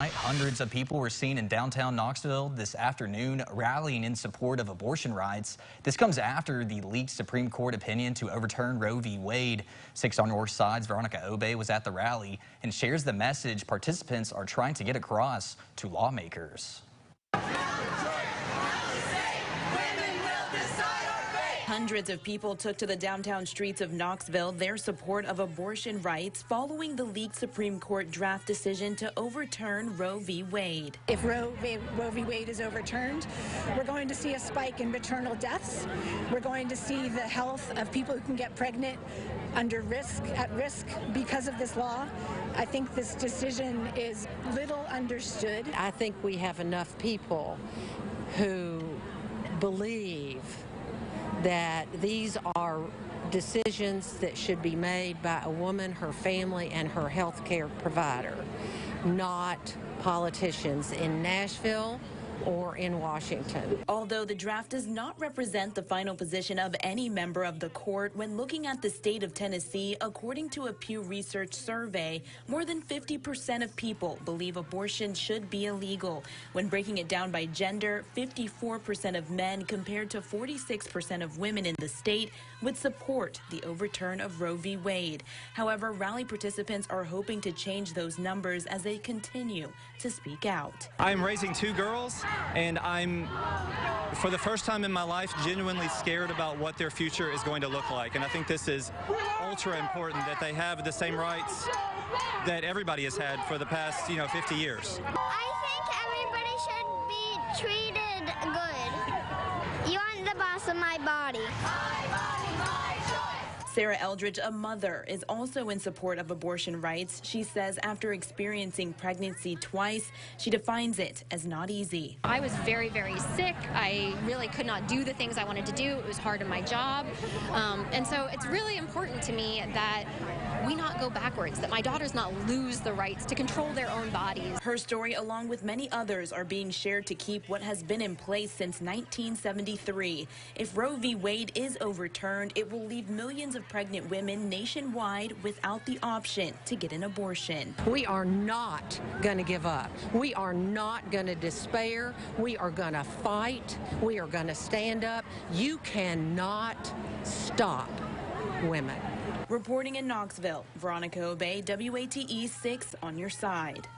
Hundreds of people were seen in downtown Knoxville this afternoon rallying in support of abortion rights. This comes after the leaked Supreme Court opinion to overturn Roe v. Wade. 6 on North Side's Veronica Obey was at the rally and shares the message participants are trying to get across to lawmakers. Hundreds of people took to the downtown streets of Knoxville their support of abortion rights following the leaked Supreme Court draft decision to overturn Roe v. Wade. If Roe v. Wade is overturned, we're going to see a spike in maternal deaths. We're going to see the health of people who can get pregnant at risk because of this law. I think this decision is little understood. I think we have enough people who believe that these are decisions that should be made by a woman, her family, and her health care provider, not politicians in Nashville or in Washington. Although the draft does not represent the final position of any member of the court, when looking at the state of Tennessee, according to a Pew Research survey, more than 50% of people believe abortion should be illegal. When breaking it down by gender, 54% of men compared to 46% of women in the state would support the overturn of Roe v. Wade. However, rally participants are hoping to change those numbers as they continue to speak out. I'm raising 2 girls, and I'm, for the first time in my life, genuinely scared about what their future is going to look like. And I think this is ultra important that they have the same rights that everybody has had for the past, 50 years. I think everybody should be treated good. You aren't the boss of my body. Sarah Eldridge, a mother, is also in support of abortion rights. She says after experiencing pregnancy twice, she defines it as not easy. I was very, very sick. I really could not do the things I wanted to do. It was hard in my job. And so it's really important to me that we not go backwards, that my daughters not lose the rights to control their own bodies. Her story, along with many others, are being shared to keep what has been in place since 1973. If Roe v. Wade is overturned, it will leave millions of pregnant women nationwide without the option to get an abortion. We are not going to give up. We are not going to despair. We are going to fight. We are going to stand up. You cannot stop women. Reporting in Knoxville, Veronica Obey, WATE 6 on your side.